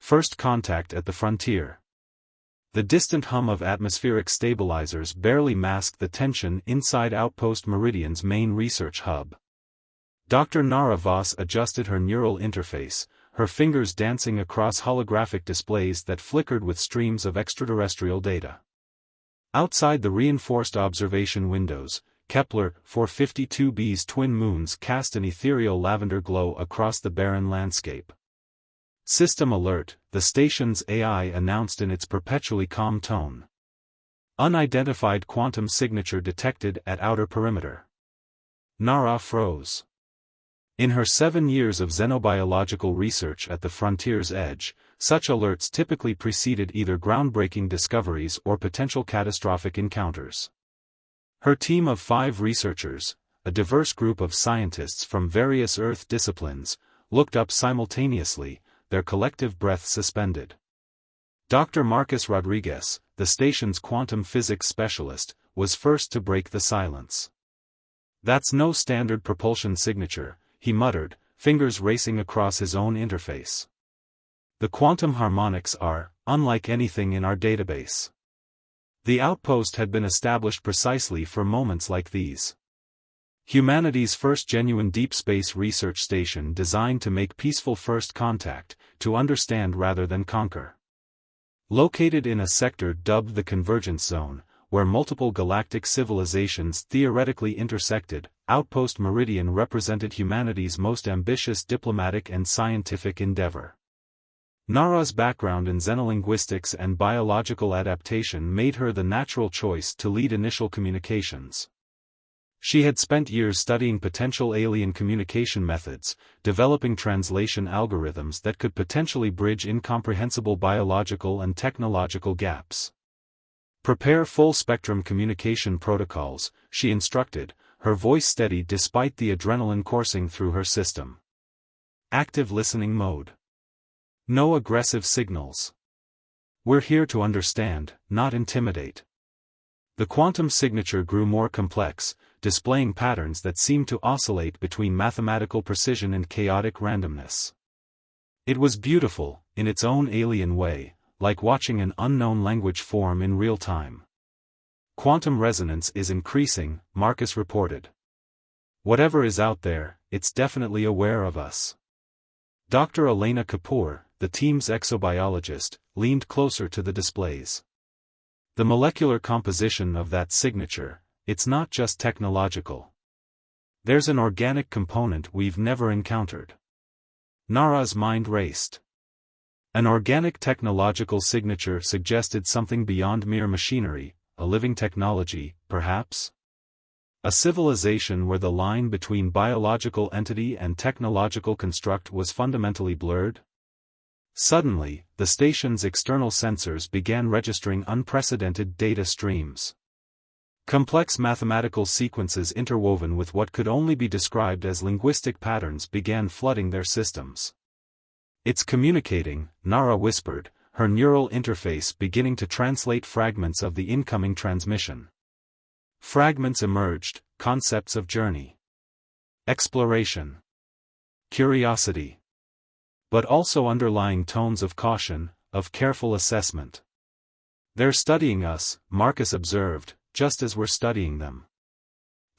First contact at the frontier. The distant hum of atmospheric stabilizers barely masked the tension inside Outpost Meridian's main research hub. Dr. Nara Voss adjusted her neural interface, her fingers dancing across holographic displays that flickered with streams of extraterrestrial data. Outside the reinforced observation windows, Kepler 452b's twin moons cast an ethereal lavender glow across the barren landscape. System alert, the station's AI announced in its perpetually calm tone. Unidentified quantum signature detected at outer perimeter. Nara froze. In her 7 years of xenobiological research at the frontier's edge, such alerts typically preceded either groundbreaking discoveries or potential catastrophic encounters. Her team of 5 researchers, a diverse group of scientists from various Earth disciplines, looked up simultaneously, their collective breath suspended. Dr. Marcus Rodriguez, the station's quantum physics specialist, was first to break the silence. "That's no standard propulsion signature," he muttered, fingers racing across his own interface. "The quantum harmonics are unlike anything in our database." The outpost had been established precisely for moments like these. Humanity's first genuine deep space research station designed to make peaceful first contact, to understand rather than conquer. Located in a sector dubbed the Convergence Zone, where multiple galactic civilizations theoretically intersected, Outpost Meridian represented humanity's most ambitious diplomatic and scientific endeavor. Nara's background in xenolinguistics and biological adaptation made her the natural choice to lead initial communications. She had spent years studying potential alien communication methods, developing translation algorithms that could potentially bridge incomprehensible biological and technological gaps. "Prepare full-spectrum communication protocols," she instructed, her voice steady despite the adrenaline coursing through her system. "Active listening mode. No aggressive signals. We're here to understand, not intimidate." The quantum signature grew more complex, displaying patterns that seemed to oscillate between mathematical precision and chaotic randomness. It was beautiful, in its own alien way, like watching an unknown language form in real time. "Quantum resonance is increasing," Marcus reported. "Whatever is out there, it's definitely aware of us." Dr. Elena Kapoor, the team's exobiologist, leaned closer to the displays. "The molecular composition of that signature, it's not just technological. There's an organic component we've never encountered." Nara's mind raced. An organic technological signature suggested something beyond mere machinery, a living technology, perhaps? A civilization where the line between biological entity and technological construct was fundamentally blurred? Suddenly, the station's external sensors began registering unprecedented data streams. Complex mathematical sequences interwoven with what could only be described as linguistic patterns began flooding their systems. "It's communicating," Nara whispered, her neural interface beginning to translate fragments of the incoming transmission. Fragments emerged, concepts of journey, exploration, curiosity, but also underlying tones of caution, of careful assessment. "They're studying us," Marcus observed, "just as we're studying them."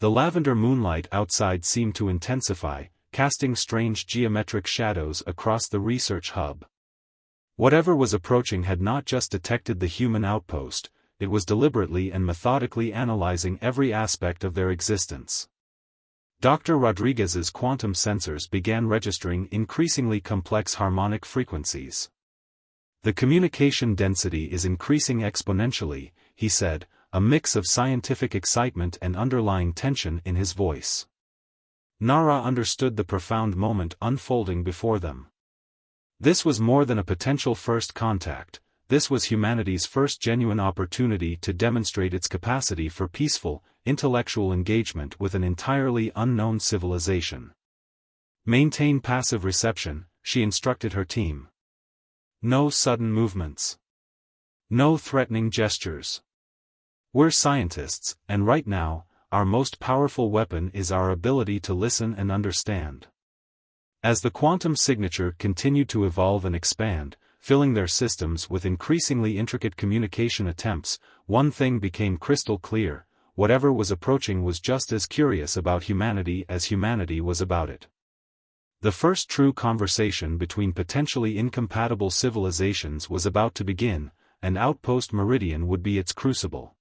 The lavender moonlight outside seemed to intensify, casting strange geometric shadows across the research hub. Whatever was approaching had not just detected the human outpost, it was deliberately and methodically analyzing every aspect of their existence. Dr. Rodriguez's quantum sensors began registering increasingly complex harmonic frequencies. "The communication density is increasing exponentially," he said, a mix of scientific excitement and underlying tension in his voice. Nara understood the profound moment unfolding before them. This was more than a potential first contact, this was humanity's first genuine opportunity to demonstrate its capacity for peaceful, intellectual engagement with an entirely unknown civilization. "Maintain passive reception," she instructed her team. "No sudden movements. No threatening gestures. We're scientists, and right now, our most powerful weapon is our ability to listen and understand." As the quantum signature continued to evolve and expand, filling their systems with increasingly intricate communication attempts. One thing became crystal clear: whatever was approaching was just as curious about humanity as humanity was about it. The first true conversation between potentially incompatible civilizations was about to begin, and Outpost Meridian would be its crucible.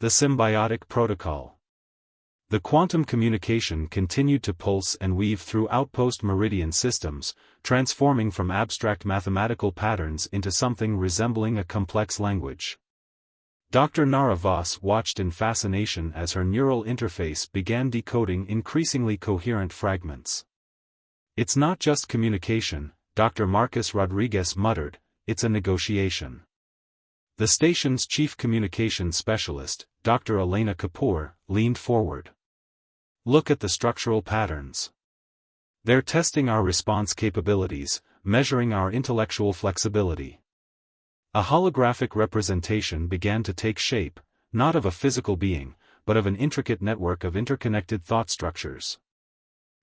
The symbiotic protocol. The quantum communication continued to pulse and weave through Outpost Meridian systems, transforming from abstract mathematical patterns into something resembling a complex language. Dr. Nara Voss watched in fascination as her neural interface began decoding increasingly coherent fragments. "It's not just communication," Dr. Marcus Rodriguez muttered, "it's a negotiation." The station's chief communications specialist, Dr. Elena Kapoor, leaned forward. "Look at the structural patterns. They're testing our response capabilities, measuring our intellectual flexibility." A holographic representation began to take shape, not of a physical being, but of an intricate network of interconnected thought structures.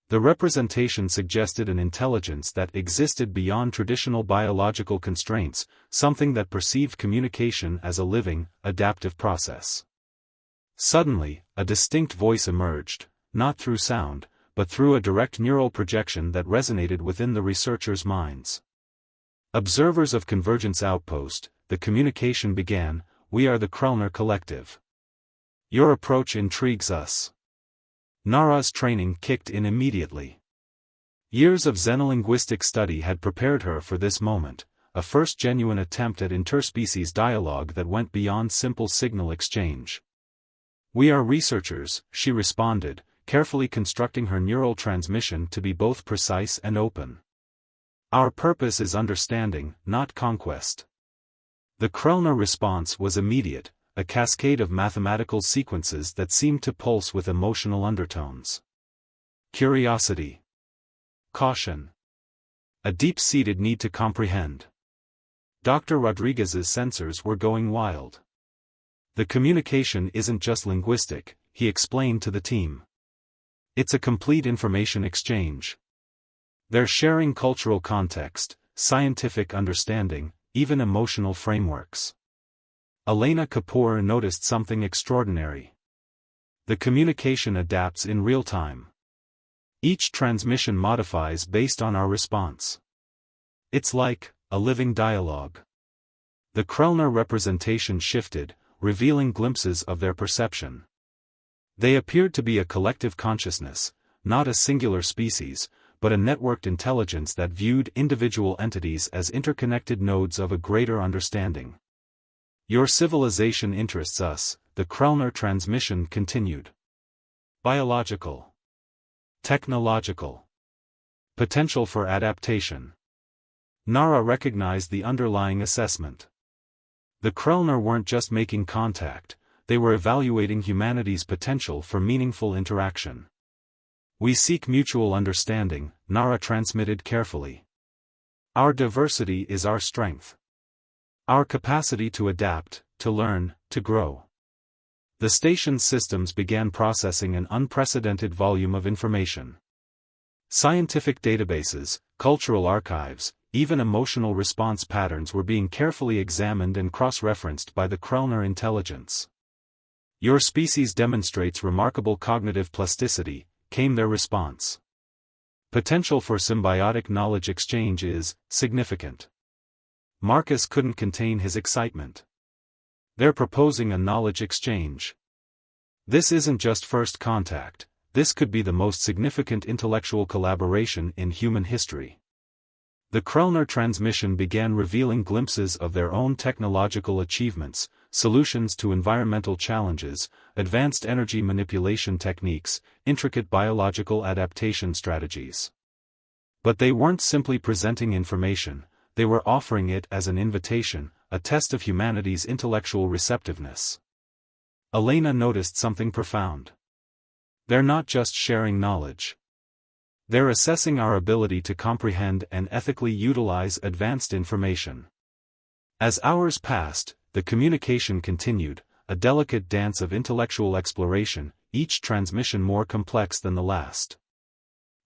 The representation suggested an intelligence that existed beyond traditional biological constraints, something that perceived communication as a living, adaptive process. Suddenly, a distinct voice emerged, not through sound, but through a direct neural projection that resonated within the researchers' minds. "Observers of Convergence Outpost," the communication began, "we are the Krellner Collective. Your approach intrigues us." Nara's training kicked in immediately. Years of xenolinguistic study had prepared her for this moment, a first genuine attempt at interspecies dialogue that went beyond simple signal exchange. "We are researchers," she responded, carefully constructing her neural transmission to be both precise and open. "Our purpose is understanding, not conquest." The Krellner response was immediate, a cascade of mathematical sequences that seemed to pulse with emotional undertones. Curiosity. Caution. A deep-seated need to comprehend. Dr. Rodriguez's sensors were going wild. "The communication isn't just linguistic," he explained to the team. "It's a complete information exchange. They're sharing cultural context, scientific understanding, even emotional frameworks." Elena Kapoor noticed something extraordinary. The communication adapts in real time. Each transmission modifies based on our response. It's like a living dialogue. The Krellner representation shifted, revealing glimpses of their perception. They appeared to be a collective consciousness, not a singular species, but a networked intelligence that viewed individual entities as interconnected nodes of a greater understanding. "Your civilization interests us," the Krellner transmission continued. "Biological. Technological. Potential for adaptation." Nara recognized the underlying assessment. The Krellner weren't just making contact, they were evaluating humanity's potential for meaningful interaction. "We seek mutual understanding," Nara transmitted carefully. "Our diversity is our strength. Our capacity to adapt, to learn, to grow." The station's systems began processing an unprecedented volume of information. Scientific databases, cultural archives, even emotional response patterns were being carefully examined and cross-referenced by the Krellner intelligence. "Your species demonstrates remarkable cognitive plasticity," came their response. "Potential for symbiotic knowledge exchange is significant." Marcus couldn't contain his excitement. "They're proposing a knowledge exchange. This isn't just first contact, this could be the most significant intellectual collaboration in human history." The Krellner transmission began revealing glimpses of their own technological achievements, solutions to environmental challenges, advanced energy manipulation techniques, intricate biological adaptation strategies. But they weren't simply presenting information, they were offering it as an invitation, a test of humanity's intellectual receptiveness. Elena noticed something profound. "They're not just sharing knowledge. They're assessing our ability to comprehend and ethically utilize advanced information." As hours passed, the communication continued, a delicate dance of intellectual exploration, each transmission more complex than the last.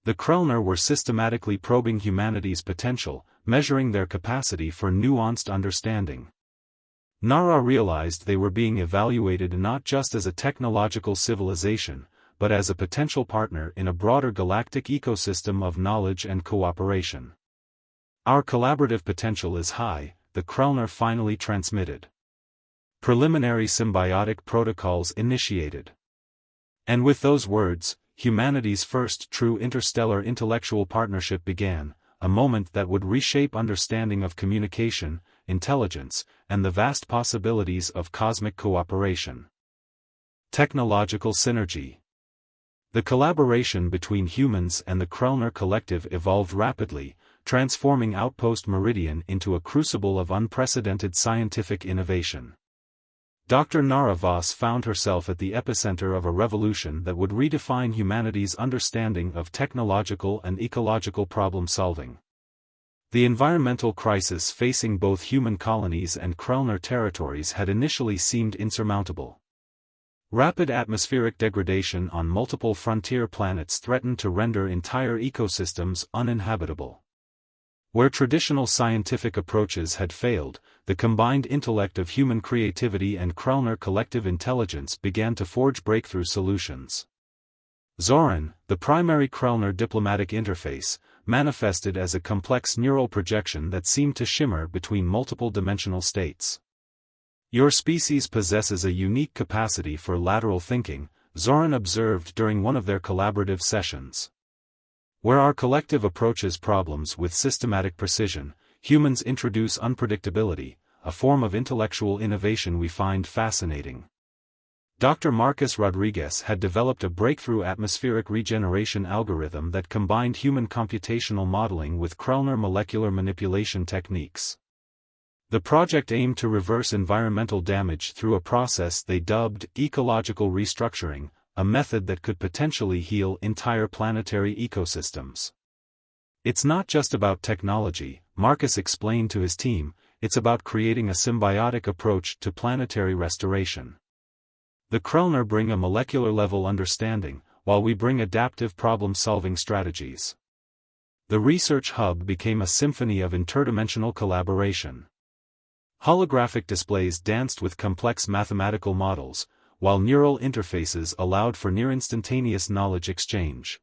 The Krellner were systematically probing humanity's potential, measuring their capacity for nuanced understanding. Nara realized they were being evaluated not just as a technological civilization, but as a potential partner in a broader galactic ecosystem of knowledge and cooperation. Our collaborative potential is high, the Krellner finally transmitted. Preliminary symbiotic protocols initiated. And with those words, humanity's first true interstellar intellectual partnership began, a moment that would reshape understanding of communication, intelligence, and the vast possibilities of cosmic cooperation. Technological synergy. The collaboration between humans and the Krellner collective evolved rapidly, transforming Outpost Meridian into a crucible of unprecedented scientific innovation. Dr. Nara Voss found herself at the epicenter of a revolution that would redefine humanity's understanding of technological and ecological problem-solving. The environmental crisis facing both human colonies and Krellner territories had initially seemed insurmountable. Rapid atmospheric degradation on multiple frontier planets threatened to render entire ecosystems uninhabitable. Where traditional scientific approaches had failed, the combined intellect of human creativity and Krellner collective intelligence began to forge breakthrough solutions. Zoran, the primary Krellner diplomatic interface, manifested as a complex neural projection that seemed to shimmer between multiple dimensional states. Your species possesses a unique capacity for lateral thinking, Zoran observed during one of their collaborative sessions. Where our collective approaches problems with systematic precision, humans introduce unpredictability, a form of intellectual innovation we find fascinating. Dr. Marcus Rodriguez had developed a breakthrough atmospheric regeneration algorithm that combined human computational modeling with Krellner molecular manipulation techniques. The project aimed to reverse environmental damage through a process they dubbed ecological restructuring, a method that could potentially heal entire planetary ecosystems. It's not just about technology, Marcus explained to his team, it's about creating a symbiotic approach to planetary restoration. The Krellner bring a molecular-level understanding, while we bring adaptive problem-solving strategies. The research hub became a symphony of interdimensional collaboration. Holographic displays danced with complex mathematical models, while neural interfaces allowed for near-instantaneous knowledge exchange.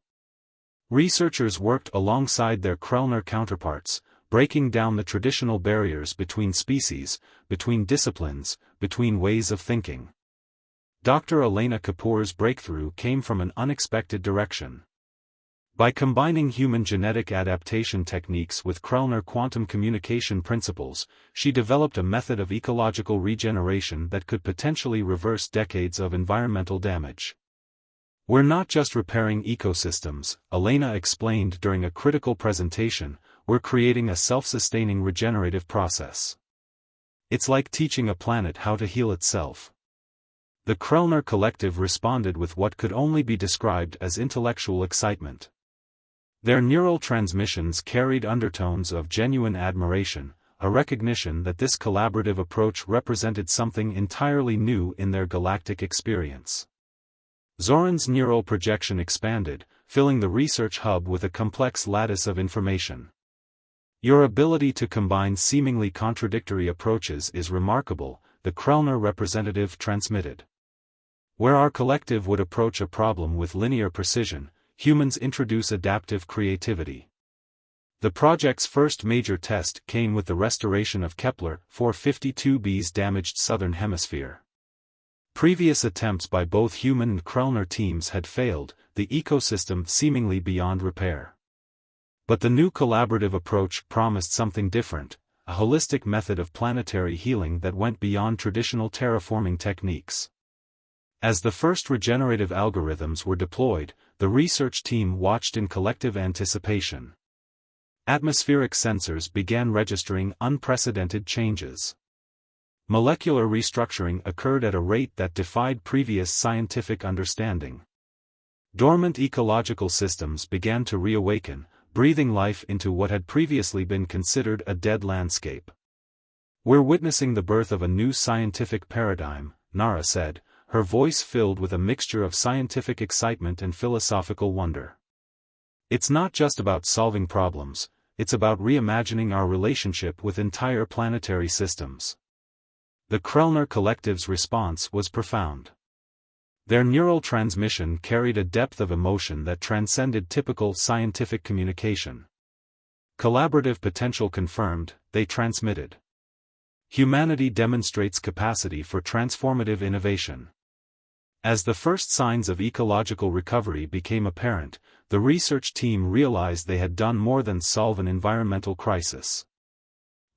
Researchers worked alongside their Krellner counterparts, breaking down the traditional barriers between species, between disciplines, between ways of thinking. Dr. Elena Kapoor's breakthrough came from an unexpected direction. By combining human genetic adaptation techniques with Krellner quantum communication principles, she developed a method of ecological regeneration that could potentially reverse decades of environmental damage. We're not just repairing ecosystems, Elena explained during a critical presentation, we're creating a self-sustaining regenerative process. It's like teaching a planet how to heal itself. The Krellner collective responded with what could only be described as intellectual excitement. Their neural transmissions carried undertones of genuine admiration, a recognition that this collaborative approach represented something entirely new in their galactic experience. Zoran's neural projection expanded, filling the research hub with a complex lattice of information. Your ability to combine seemingly contradictory approaches is remarkable, the Krellner representative transmitted. Where our collective would approach a problem with linear precision, humans introduce adaptive creativity. The project's first major test came with the restoration of Kepler 452b's damaged southern hemisphere. Previous attempts by both human and Krellner teams had failed, the ecosystem seemingly beyond repair. But the new collaborative approach promised something different, a holistic method of planetary healing that went beyond traditional terraforming techniques. As the first regenerative algorithms were deployed, the research team watched in collective anticipation. Atmospheric sensors began registering unprecedented changes. Molecular restructuring occurred at a rate that defied previous scientific understanding. Dormant ecological systems began to reawaken, breathing life into what had previously been considered a dead landscape. We're witnessing the birth of a new scientific paradigm, Nara said, her voice filled with a mixture of scientific excitement and philosophical wonder. It's not just about solving problems, it's about reimagining our relationship with entire planetary systems. The Krellner Collective's response was profound. Their neural transmission carried a depth of emotion that transcended typical scientific communication. Collaborative potential confirmed, they transmitted. Humanity demonstrates capacity for transformative innovation. As the first signs of ecological recovery became apparent, the research team realized they had done more than solve an environmental crisis.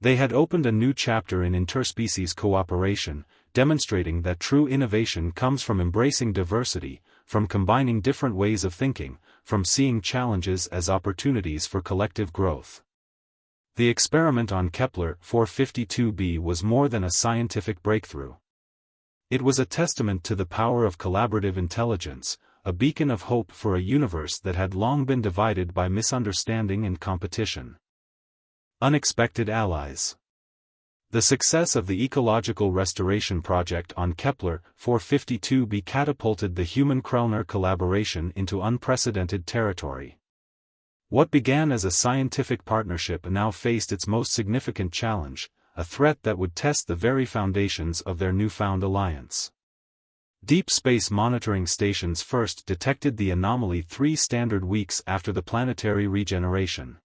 They had opened a new chapter in interspecies cooperation, demonstrating that true innovation comes from embracing diversity, from combining different ways of thinking, from seeing challenges as opportunities for collective growth. The experiment on Kepler 452b was more than a scientific breakthrough. It was a testament to the power of collaborative intelligence, a beacon of hope for a universe that had long been divided by misunderstanding and competition. Unexpected allies. The success of the ecological restoration project on Kepler 452b catapulted the human-Krellner collaboration into unprecedented territory. What began as a scientific partnership now faced its most significant challenge, a threat that would test the very foundations of their newfound alliance. Deep Space Monitoring Stations first detected the anomaly 3 standard weeks after the planetary regeneration.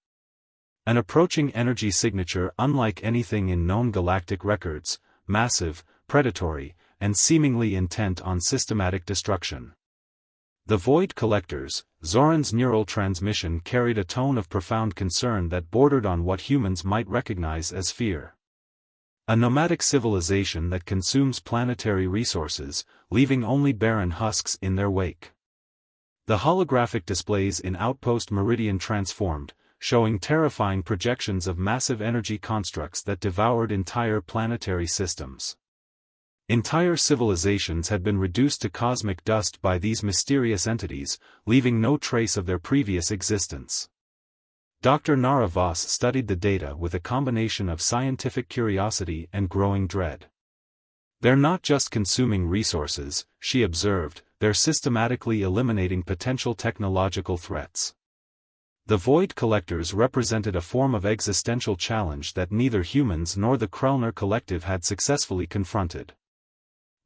An approaching energy signature unlike anything in known galactic records, massive, predatory, and seemingly intent on systematic destruction. The Void Collectors, Zoran's neural transmission carried a tone of profound concern that bordered on what humans might recognize as fear. A nomadic civilization that consumes planetary resources, leaving only barren husks in their wake. The holographic displays in Outpost Meridian transformed, showing terrifying projections of massive energy constructs that devoured entire planetary systems. Entire civilizations had been reduced to cosmic dust by these mysterious entities, leaving no trace of their previous existence. Dr. Nara Voss studied the data with a combination of scientific curiosity and growing dread. They're not just consuming resources, she observed, they're systematically eliminating potential technological threats. The Void Collectors represented a form of existential challenge that neither humans nor the Krellner Collective had successfully confronted.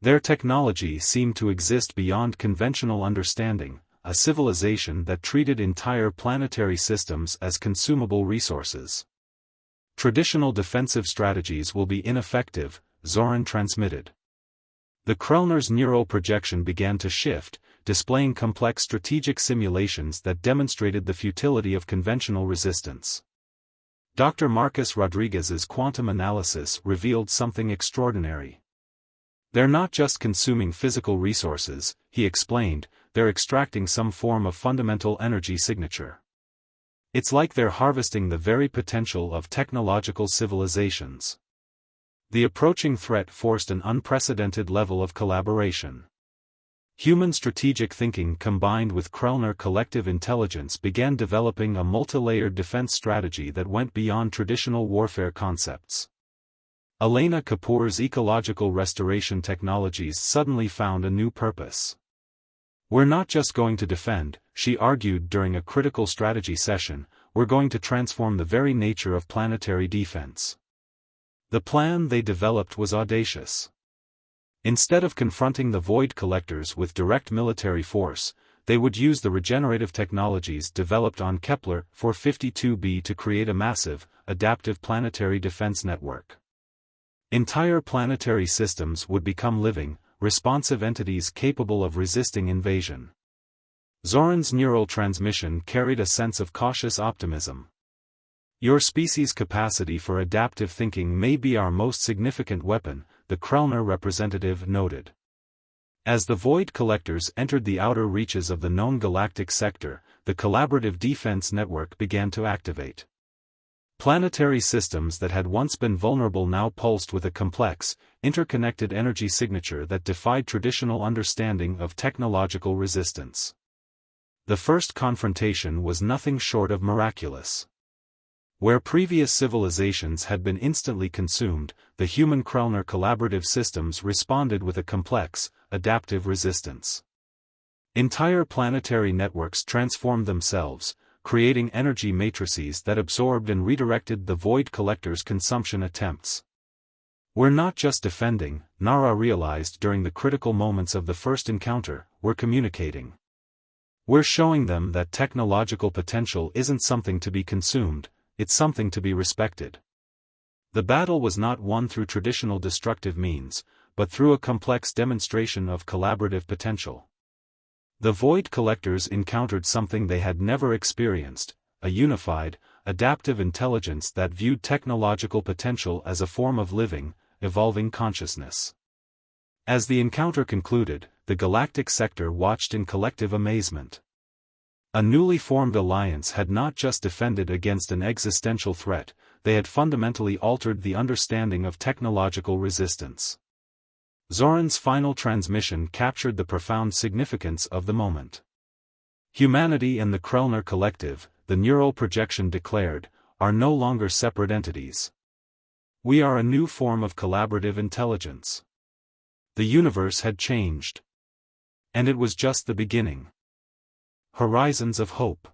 Their technology seemed to exist beyond conventional understanding, a civilization that treated entire planetary systems as consumable resources. Traditional defensive strategies will be ineffective, Zoran transmitted. The Krellner's neural projection began to shift, displaying complex strategic simulations that demonstrated the futility of conventional resistance. Dr. Marcus Rodriguez's quantum analysis revealed something extraordinary. They're not just consuming physical resources, he explained, they're extracting some form of fundamental energy signature. It's like they're harvesting the very potential of technological civilizations. The approaching threat forced an unprecedented level of collaboration. Human strategic thinking combined with Krellner collective intelligence began developing a multi-layered defense strategy that went beyond traditional warfare concepts. Elena Kapoor's ecological restoration technologies suddenly found a new purpose. We're not just going to defend, she argued during a critical strategy session, we're going to transform the very nature of planetary defense. The plan they developed was audacious. Instead of confronting the Void Collectors with direct military force, they would use the regenerative technologies developed on Kepler 452b to create a massive, adaptive planetary defense network. Entire planetary systems would become living, responsive entities capable of resisting invasion. Zoran's neural transmission carried a sense of cautious optimism. Your species' capacity for adaptive thinking may be our most significant weapon, the Krellner representative noted. As the Void Collectors entered the outer reaches of the known galactic sector, the collaborative defense network began to activate. Planetary systems that had once been vulnerable now pulsed with a complex, interconnected energy signature that defied traditional understanding of technological resistance. The first confrontation was nothing short of miraculous. Where previous civilizations had been instantly consumed, the human Krellner collaborative systems responded with a complex, adaptive resistance. Entire planetary networks transformed themselves, creating energy matrices that absorbed and redirected the void collector's consumption attempts. We're not just defending, Nara realized during the critical moments of the first encounter, we're communicating. We're showing them that technological potential isn't something to be consumed, it's something to be respected. The battle was not won through traditional destructive means, but through a complex demonstration of collaborative potential. The void collectors encountered something they had never experienced, a unified, adaptive intelligence that viewed technological potential as a form of living, evolving consciousness. As the encounter concluded, the galactic sector watched in collective amazement. A newly formed alliance had not just defended against an existential threat, they had fundamentally altered the understanding of technological resistance. Zoran's final transmission captured the profound significance of the moment. Humanity and the Krellner Collective, the neural projection declared, are no longer separate entities. We are a new form of collaborative intelligence. The universe had changed. And it was just the beginning. Horizons of hope.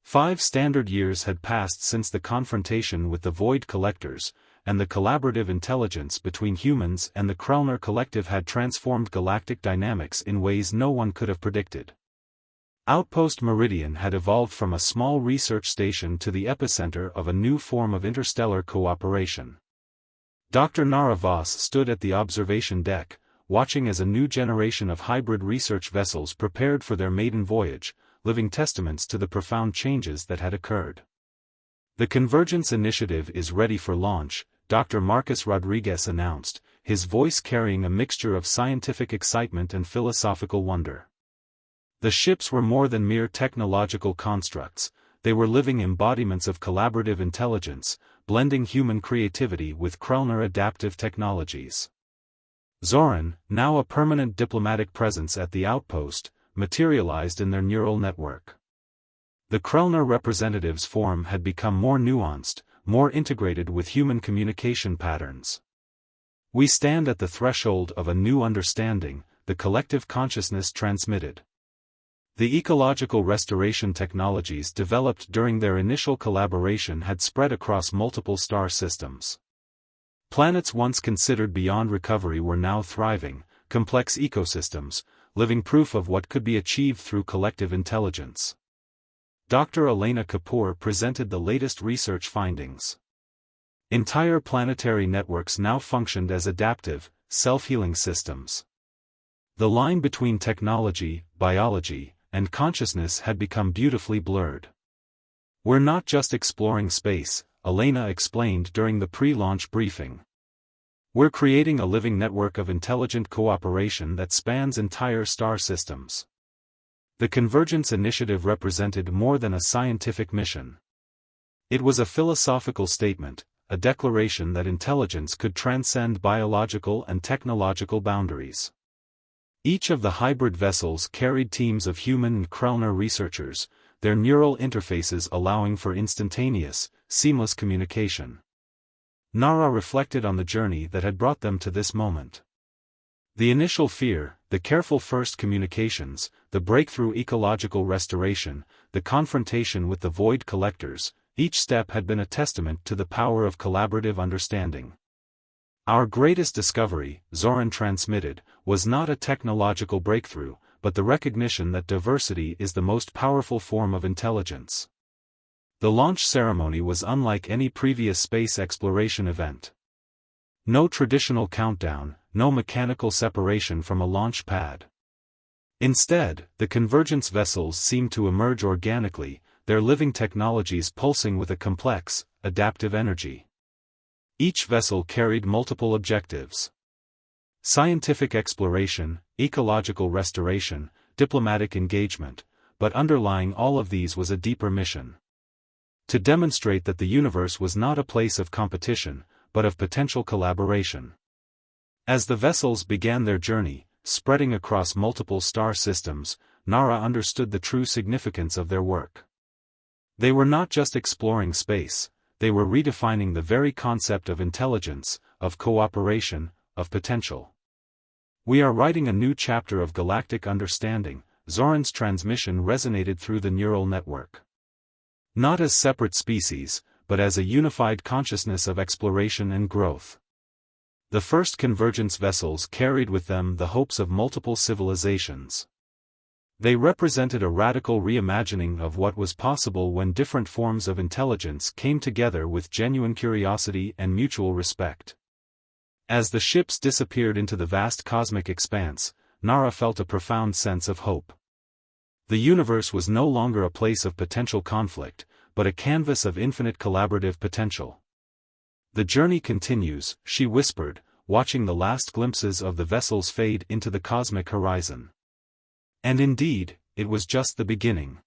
5 standard years had passed since the confrontation with the void collectors, and the collaborative intelligence between humans and the Krellner Collective had transformed galactic dynamics in ways no one could have predicted. Outpost Meridian had evolved from a small research station to the epicenter of a new form of interstellar cooperation. Dr. Nara Voss stood at the observation deck, watching as a new generation of hybrid research vessels prepared for their maiden voyage, living testaments to the profound changes that had occurred. The Convergence Initiative is ready for launch, Dr. Marcus Rodriguez announced, his voice carrying a mixture of scientific excitement and philosophical wonder. The ships were more than mere technological constructs, they were living embodiments of collaborative intelligence, blending human creativity with Krellner adaptive technologies. Zoran, now a permanent diplomatic presence at the outpost, materialized in their neural network. The Krellner representative's form had become more nuanced, more integrated with human communication patterns. We stand at the threshold of a new understanding, the collective consciousness transmitted. The ecological restoration technologies developed during their initial collaboration had spread across multiple star systems. Planets once considered beyond recovery were now thriving, complex ecosystems, living proof of what could be achieved through collective intelligence. Dr. Elena Kapoor presented the latest research findings. Entire planetary networks now functioned as adaptive, self-healing systems. The line between technology, biology, and consciousness had become beautifully blurred. We're not just exploring space, Elena explained during the pre-launch briefing. We're creating a living network of intelligent cooperation that spans entire star systems. The Convergence Initiative represented more than a scientific mission. It was a philosophical statement, a declaration that intelligence could transcend biological and technological boundaries. Each of the hybrid vessels carried teams of human and Krellner researchers, their neural interfaces allowing for instantaneous, seamless communication. Nara reflected on the journey that had brought them to this moment. The initial fear, the careful first communications, the breakthrough ecological restoration, the confrontation with the void collectors, each step had been a testament to the power of collaborative understanding. Our greatest discovery, Zoran transmitted, was not a technological breakthrough, but the recognition that diversity is the most powerful form of intelligence. The launch ceremony was unlike any previous space exploration event. No traditional countdown, no mechanical separation from a launch pad. Instead, the Convergence vessels seemed to emerge organically, their living technologies pulsing with a complex, adaptive energy. Each vessel carried multiple objectives: scientific exploration, ecological restoration, diplomatic engagement, but underlying all of these was a deeper mission. To demonstrate that the universe was not a place of competition, but of potential collaboration. As the vessels began their journey, spreading across multiple star systems, Nara understood the true significance of their work. They were not just exploring space, they were redefining the very concept of intelligence, of cooperation, of potential. We are writing a new chapter of galactic understanding, Zoran's transmission resonated through the neural network. Not as separate species, but as a unified consciousness of exploration and growth. The first convergence vessels carried with them the hopes of multiple civilizations. They represented a radical reimagining of what was possible when different forms of intelligence came together with genuine curiosity and mutual respect. As the ships disappeared into the vast cosmic expanse, Nara felt a profound sense of hope. The universe was no longer a place of potential conflict, but a canvas of infinite collaborative potential. "The journey continues," she whispered, watching the last glimpses of the vessels fade into the cosmic horizon. And indeed, it was just the beginning.